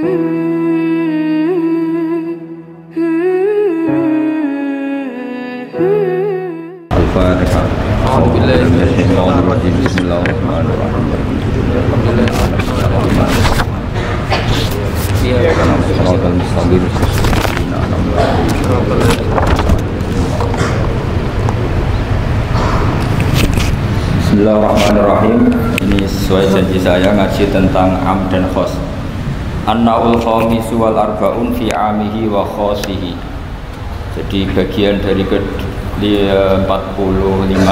Al-Fatihah. Bismillahirrahmanirrahim. Bismillahirrahmanirrahim. Ini sesuai janji saya ngaji tentang am dan khos. An-naul khamisu wal arba'un fi amihi wa khosihi. Jadi bagian dari ke-45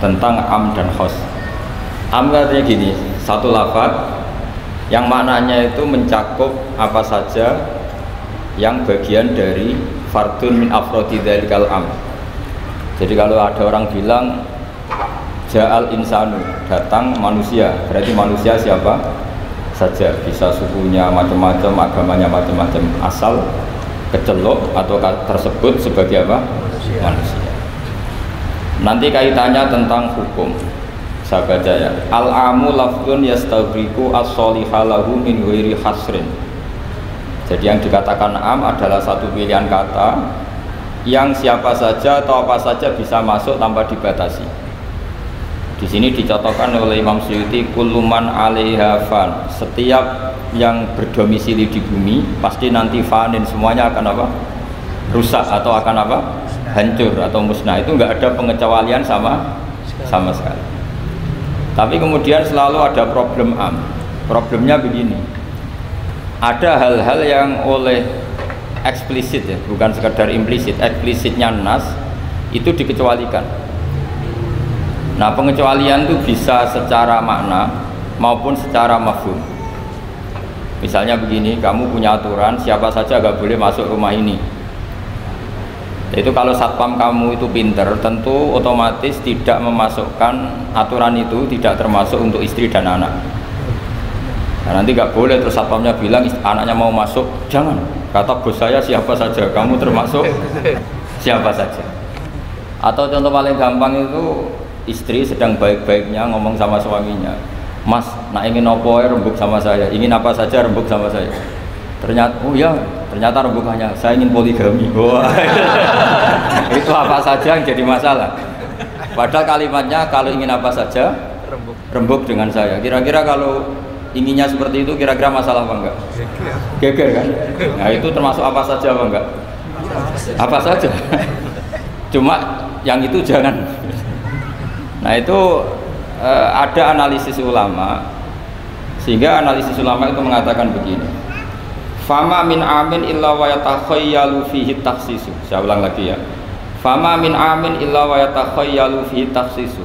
tentang am dan khos. Am artinya gini, satu lafaz yang maknanya itu mencakup apa saja yang bagian dari fardun min afrodi dzalikal am. Jadi kalau ada orang bilang ja'al insanu, datang manusia, berarti manusia siapa saja, bisa sukunya macam-macam, agamanya macam-macam, asal kecelok atau tersebut sebagai apa? Manusia. Nanti kaitannya tentang hukum. Saya baca ya. Al-amu lafdun yastaghriqu as-soliha lahu min ghairi hasrin. Jadi yang dikatakan am adalah satu pilihan kata yang siapa saja atau apa saja bisa masuk tanpa dibatasi. Di sini dicontohkan oleh Imam Suyuti, kulluman 'alaiha fan. Setiap yang berdomisili di bumi pasti nanti fanin, semuanya akan apa? Rusak atau akan apa? Hancur atau musnah. Itu enggak ada pengecualian sama sekali. Tapi kemudian selalu ada problem am. Problemnya begini. Ada hal-hal yang oleh eksplisit ya, bukan sekedar implisit. Eksplisitnya nas itu dikecualikan. Nah, pengecualian itu bisa secara makna maupun secara mafhum. Misalnya begini, kamu punya aturan siapa saja nggak boleh masuk rumah ini. Itu kalau satpam kamu itu pinter, tentu otomatis tidak memasukkan aturan itu, tidak termasuk untuk istri dan anak. Nah, nanti nggak boleh terus satpamnya bilang anaknya mau masuk, jangan. Kata bos saya siapa saja, kamu termasuk siapa saja. Atau contoh paling gampang itu istri sedang baik-baiknya ngomong sama suaminya, Mas, nak ingin apa rembuk sama saya, ingin apa saja rembuk sama saya. Ternyata, oh ya, ternyata rembukannya saya ingin poligami. Wah, itu apa saja yang jadi masalah. Padahal kalimatnya kalau ingin apa saja rembuk dengan saya. Kira-kira kalau inginnya seperti itu, kira-kira masalah apa enggak? Geger kan? Nah itu termasuk apa saja apa enggak? Apa saja. Cuma yang itu jangan. Nah itu ada analisis ulama, sehingga analisis ulama itu mengatakan begini, fama min amin illa wa yatakhayyalu fihi takhsisu. Saya ulang lagi ya, fama min amin illa wa yatakhayyalu fihi takhsisu.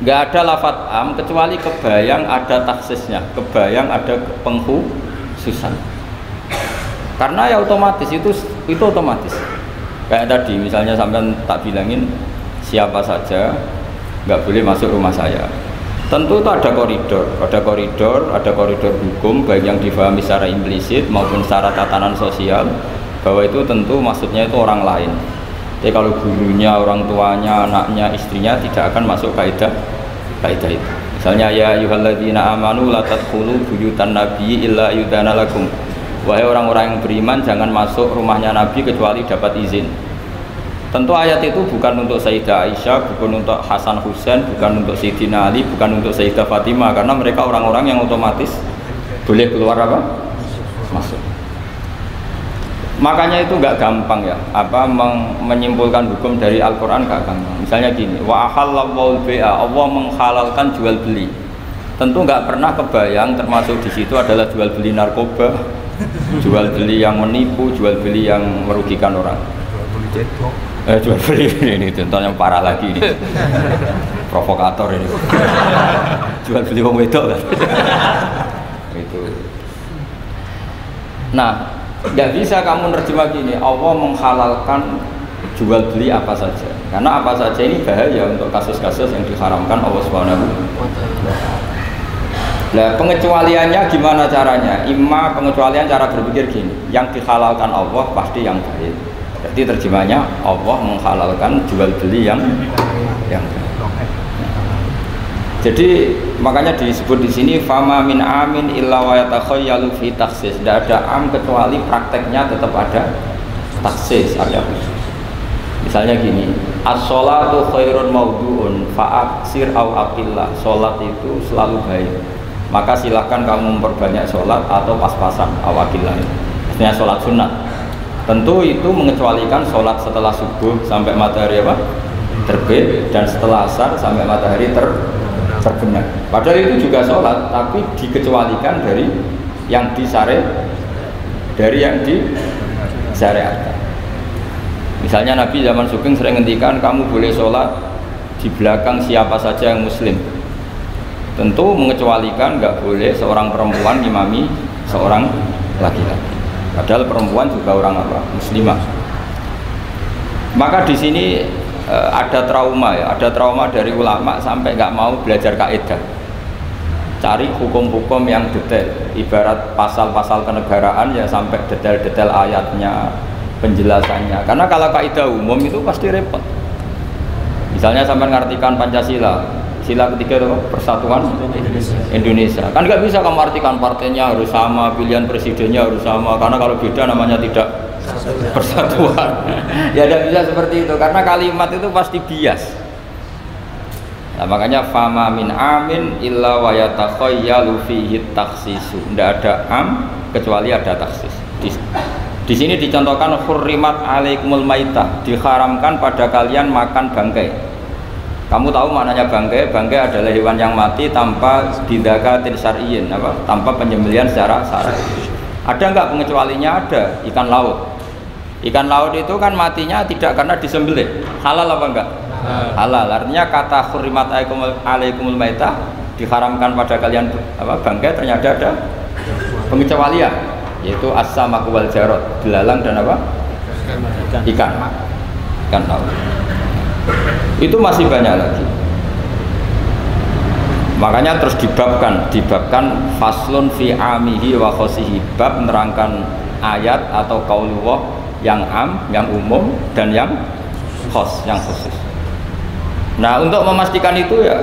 Nggak ada lafaz am kecuali kebayang ada taksisnya, kebayang ada pengkhususan. Karena ya otomatis itu otomatis. Kayak tadi misalnya sampean tak bilangin siapa saja nggak boleh masuk rumah saya. Tentu itu ada koridor hukum, baik yang difahami secara implisit maupun secara tatanan sosial, bahwa itu tentu maksudnya itu orang lain. Jadi kalau gurunya, orang tuanya, anaknya, istrinya tidak akan masuk kaidah itu. Misalnya ya ayyuhalladzina amanu la tadkhulu buyutan nabiyyi illa yudana lakum. Wahai orang-orang yang beriman, jangan masuk rumahnya Nabi kecuali dapat izin. Tentu ayat itu bukan untuk Sayyidah Aisyah, bukan untuk Hasan Husain, bukan untuk Sayyidina Ali, bukan untuk Sayyidah Fatimah, karena mereka orang-orang yang otomatis boleh keluar apa? Masuk. Makanya itu nggak gampang ya, menyimpulkan hukum dari Al-Quran nggak gampang. Misalnya gini, wa ahallallahu bai'a, Allah menghalalkan jual beli. Tentu nggak pernah kebayang termasuk di situ adalah jual beli narkoba, jual beli yang menipu, jual beli yang merugikan orang. Jual beli ini contoh yang parah lagi ini, provokator ini. Jual beli wong wedok kan. Itu. Nah, nggak bisa kamu nerjemah gini, Allah menghalalkan jual beli apa saja, karena apa saja ini bahaya untuk kasus-kasus yang diharamkan Allah Subhanahu wa ta'ala. Nah, pengecualiannya gimana caranya? Imma pengecualian cara berpikir gini, yang dihalalkan Allah pasti yang baik. Jadi terjemahnya Allah menghalalkan jual beli yang baik. Jadi makanya disebut di sini fama min amin illa wa yatakhayyalu fi takhsis. Tidak ada am kecuali prakteknya tetap ada takhsis, ada khusus. Misalnya gini, as-sholatu khairun mawdu'un fa'aksir au aqillah. Sholat itu selalu baik, maka silahkan kamu memperbanyak sholat atau pas-pasan au aqillah. Maksudnya sholat sunat. Tentu itu mengecualikan sholat setelah subuh sampai matahari terbit, dan setelah asar sampai matahari terbenam. Padahal itu juga sholat, tapi dikecualikan dari yang disyariatkan. Misalnya Nabi zaman Sugeng sering ngendikan kamu boleh sholat di belakang siapa saja yang muslim. Tentu mengecualikan nggak boleh seorang perempuan ngimami seorang laki-laki. Padahal perempuan juga orang muslimah. Maka di sini ada trauma ya, ada trauma dari ulama sampai nggak mau belajar kaidah, cari hukum-hukum yang detail, ibarat pasal-pasal kenegaraan ya sampai detail-detail ayatnya, penjelasannya. Karena kalau kaidah umum itu pasti repot. Misalnya sampai ngartikan Pancasila, sila ketiga itu persatuan Indonesia. Kan nggak bisa kamu artikan partainya harus sama, pilihan presidennya harus sama, karena kalau beda namanya tidak persatuan. Ya tidak bisa seperti itu, karena kalimat itu pasti bias. Nah, makanya fama min amin illa wa yatakhayyalu fihi takhsisu. Tidak ada am kecuali ada taksis. Di sini dicontohkan hurrimat alaikumul maitah, diharamkan pada kalian makan bangkai. Kamu tahu maknanya bangkai? Bangkai adalah hewan yang mati tanpa didakatin syar'iyyin, tanpa penyembelihan secara syar'i. Ada enggak pengecualinya? Ada. Ikan laut. Ikan laut itu kan matinya tidak karena disembelih. Halal apa enggak? Halal. Artinya kata hurrimat alaikumul maitah, diharamkan pada kalian bangkai, ternyata ada pengecualian, yaitu as-samaku wal jarad, belalang dan ikan laut. Itu masih banyak lagi. Makanya terus dibabkan faslun fi amihi wa khosihi, bab menerangkan ayat atau qaulullah yang am, yang umum, dan yang khos, yang khusus. Nah, untuk memastikan itu ya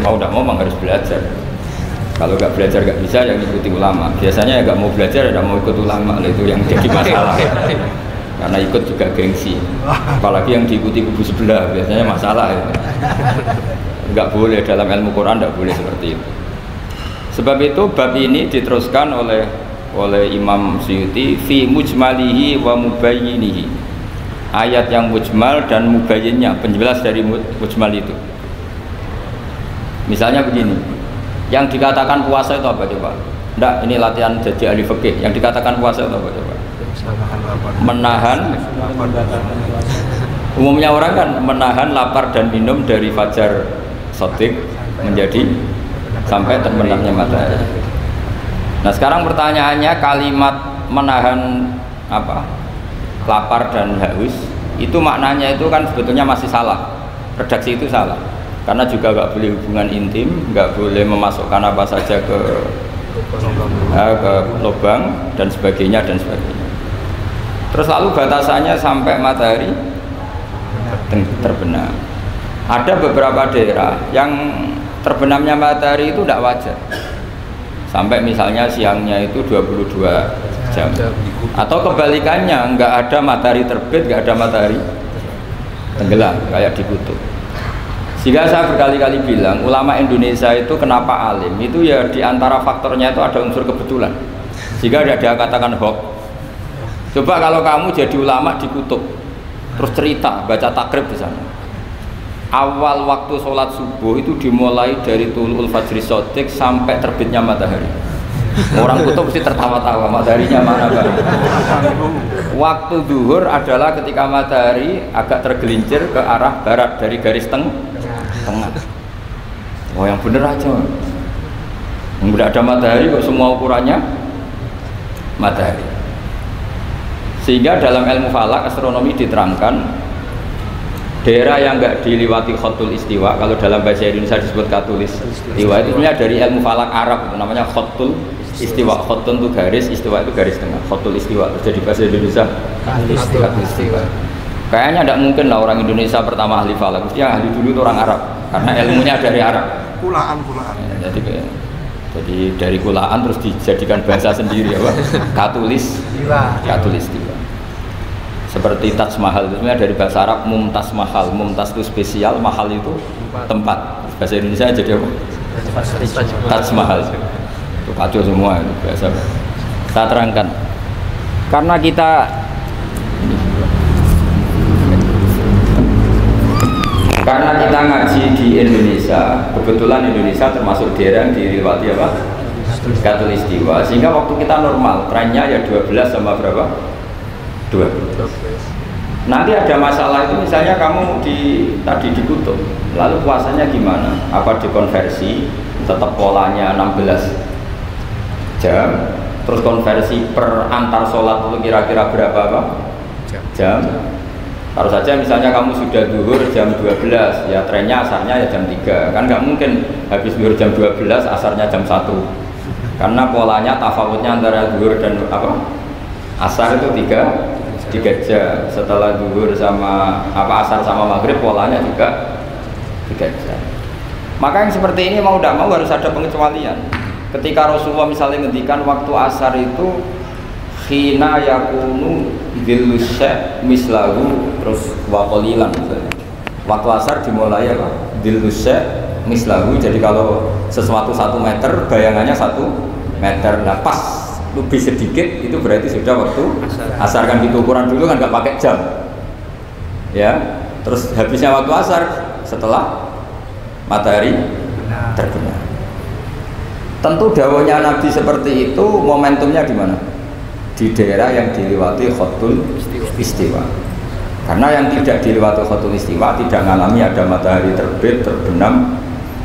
mau tidak mau memang harus belajar. Kalau nggak belajar nggak bisa, yang ikuti ulama. Biasanya ya nggak mau belajar, ya nggak mau ikut ulama, itu yang jadi masalah. Karena ikut juga gengsi. Apalagi yang diikuti kubu sebelah, biasanya masalah. Ya. Nggak boleh dalam ilmu Quran, nggak boleh seperti itu. Sebab itu bab ini diteruskan oleh Imam Suyuti fi mujmalihi wa mubayyinihi. Ayat yang mujmal dan mubayyinnya, penjelas dari mujmal itu. Misalnya begini, yang dikatakan puasa itu apa coba? Enggak, ini latihan jadi ahli fikih. Yang dikatakan puasa itu apa coba? Menahan. Umumnya orang kan menahan lapar dan minum dari fajar shadiq menjadi sampai terbenamnya matahari. Nah, sekarang pertanyaannya, kalimat menahan lapar dan haus itu maknanya itu kan sebetulnya masih salah. Redaksi itu salah. Karena juga nggak boleh hubungan intim, nggak boleh memasukkan apa saja ke lubang dan sebagainya. Terus lalu batasannya sampai matahari terbenam. Ada beberapa daerah yang terbenamnya matahari itu tidak wajar. Sampai misalnya siangnya itu 22 jam. Atau kebalikannya, nggak ada matahari terbit, nggak ada matahari tenggelam kayak di kutub. Sehingga saya berkali-kali bilang, ulama Indonesia itu kenapa alim? Itu ya diantara faktornya itu ada unsur kebetulan. Sehingga dia katakan hoax. Coba kalau kamu jadi ulama di kutub, terus cerita, baca takrib di sana. Awal waktu sholat subuh itu dimulai dari tulul fajri shadiq sampai terbitnya matahari. Orang kutub mesti tertawa-tawa, mataharinya mana Bang? Waktu zuhur adalah ketika matahari agak tergelincir ke arah barat dari garis tengah. Oh, yang bener aja. Nggak ada matahari kok semua ukurannya matahari. Sehingga dalam ilmu falak astronomi diterangkan daerah yang enggak diliwati khotul istiwa, kalau dalam bahasa Indonesia disebut katulis istiwa, itu sebenarnya dari ilmu falak Arab, itu namanya khotul istiwa. Khotun itu garis, istiwa itu garis tengah. Khotul istiwa terus jadi bahasa Indonesia katul istiwa. Kayaknya tidak mungkin lah orang Indonesia pertama ahli falak, mesti yang ahli dulu itu orang Arab, karena ilmunya dari Arab. Kulaan. Jadi dari kulaan terus dijadikan bahasa sendiri apa? Katulistiwa. Seperti Taj Mahal itu sebenarnya dari bahasa Arab mumtaz mahal. Mumtaz itu spesial, mahal itu tempat. Bahasa Indonesia jadi apa? Taj Mahal. Itu kacau semua itu bahasa. Saya terangkan. Karena kita ngaji di Indonesia, kebetulan Indonesia termasuk daerah yang dilewati apa? Katulistiwa. Sehingga waktu kita normal, trennya ya 12 sama berapa? 2. Nanti ada masalah itu misalnya kamu tadi di kutub, lalu puasanya gimana? Apa dikonversi tetap polanya 16 jam, terus konversi per antar sholat itu kira-kira berapa apa? Jam. Taruh saja misalnya kamu sudah zuhur jam 12, ya trennya asarnya ya jam 3. Kan nggak mungkin habis zuhur jam 12 asarnya jam 1. Karena polanya tafawutnya antara zuhur dan apa? Asar itu 3 jam. Setelah zuhur sama asar sama maghrib polanya juga 3 jam. Maka yang seperti ini mau tidak mau harus ada pengecualian. Ketika Rasulullah misalnya ngendikan waktu asar itu khina yakunu dhillusya mislahu terus waqalilan misalnya. Waktu asar dimulai apa? Dhillusya mislahu. Jadi kalau sesuatu 1 meter bayangannya 1 meter. Nah pas lebih sedikit itu berarti sudah waktu asar. Kan gitu ukuran dulu kan nggak pakai jam ya. Terus habisnya waktu asar setelah matahari terbenam. Tentu dawuhnya Nabi seperti itu momentumnya di mana? Di daerah yang dilewati khotul istiwa. Karena yang tidak dilewati khotul istiwa tidak mengalami ada matahari terbit, terbenam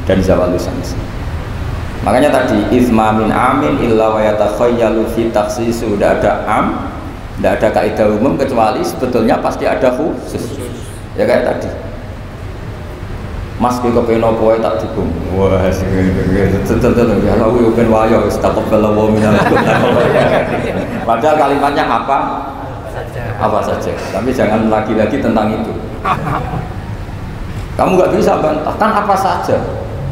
dan zawalus syams. Makanya tadi izma min amin illa wa yatakhayyalu fi takhsis. Sudah ada tidak ada kaidah umum kecuali sebetulnya pasti ada khusus. Ya kayak tadi. Mas ki kepen opo tak dukung. Wah, tentu ya lawu yo ben wayo wis taqabbal wa minal padahal kalimatnya apa saja. Tapi jangan lagi-lagi tentang itu. Kamu nggak bisa bantah kan apa saja.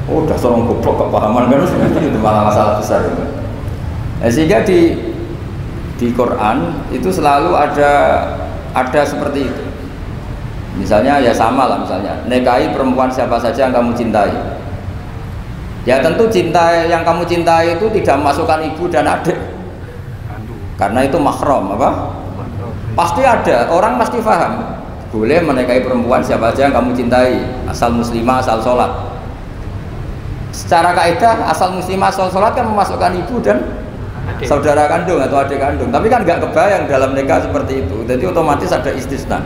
Oh, udah seorang goblok kepahaman kan itu malah masalah besar. Sehingga di Quran itu selalu ada seperti itu. Misalnya ya sama lah, misalnya nikahi perempuan siapa saja yang kamu cintai. Ya tentu cinta yang kamu cintai itu tidak memasukkan ibu dan adik. Karena itu mahram apa? Pasti ada, orang pasti paham. Boleh menikahi perempuan siapa saja yang kamu cintai, asal muslimah, asal sholat. Secara kaidah asal muslimah asal sholat kan memasukkan ibu dan saudara kandung atau adik kandung. Tapi kan nggak kebayang dalam nikah seperti itu. Jadi otomatis ada istisna.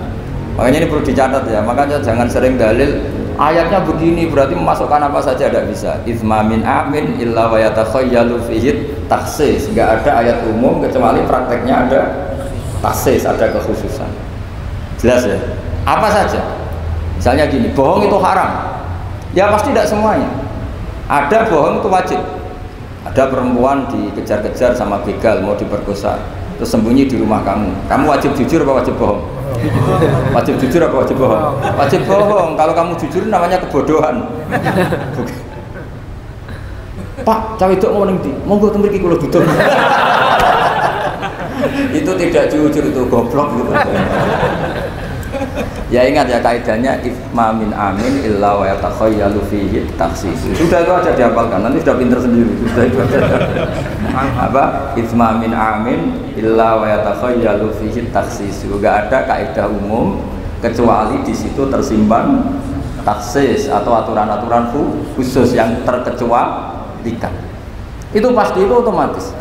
Makanya ini perlu dicatat ya. Makanya jangan sering dalil ayatnya begini berarti memasukkan apa saja, tidak bisa. Izma min amin illa wa yatakhayyalu fihi takhsis. Nggak ada ayat umum kecuali prakteknya ada takhsis, ada kekhususan. Jelas ya? Apa saja? Misalnya gini, bohong itu haram. Ya pasti tidak semuanya. Ada bohong itu wajib. Ada perempuan dikejar-kejar sama begal mau diperkosa, terus sembunyi di rumah kamu. Kamu wajib jujur apa wajib bohong? Wajib jujur apa wajib bohong? Wajib bohong. Kalau kamu jujur namanya kebodohan. Pak, cawe itu mau neng di, monggo teng mriki kula duduk. Itu tidak jujur, itu goblok gitu. Ya ingat ya kaidahnya ifma min amin illa wa yatakhayyalu fihi takhsis. Sudah itu aja dihafalkan, nanti sudah pinter sendiri. Sudah itu aja. Apa? Ifma min amin illa wa yatakhayyalu fihi takhsis. Enggak ada kaidah umum kecuali di situ tersimpan takhsis atau aturan-aturan khusus yang terkecualikan. Itu pasti, itu otomatis.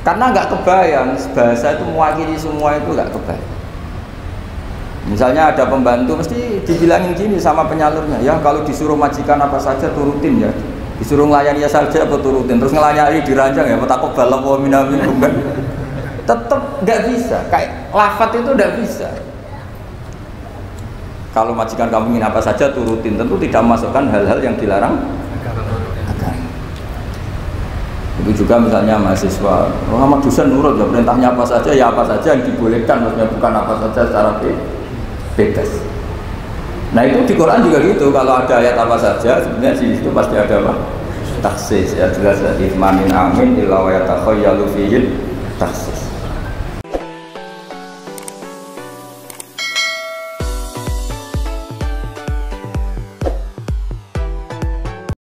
Karena nggak kebayang bahasa itu mewakili semua, itu nggak kebayang. Misalnya ada pembantu mesti dibilangin gini sama penyalurnya, ya kalau disuruh majikan apa saja turutin ya, disuruh ngelayani ya saja apa turutin, terus ngelayani diranjang ya takut balap wa minamin bukan, tetap nggak bisa, kayak lafat itu nggak bisa. Kalau majikan kamu ingin apa saja turutin, tentu tidak memasukkan hal-hal yang dilarang agama. Itu juga misalnya mahasiswa, Muhammad dosen nurut ya perintahnya apa saja, ya apa saja yang dibolehkan, maksudnya bukan apa saja secara bebas. Nah itu di Quran juga gitu, kalau ada ayat apa saja sebenarnya di situ pasti ada apa? Taksis, ya jelas ya. Ifmamin amin illa wa yatakhayyalu fihi taksis.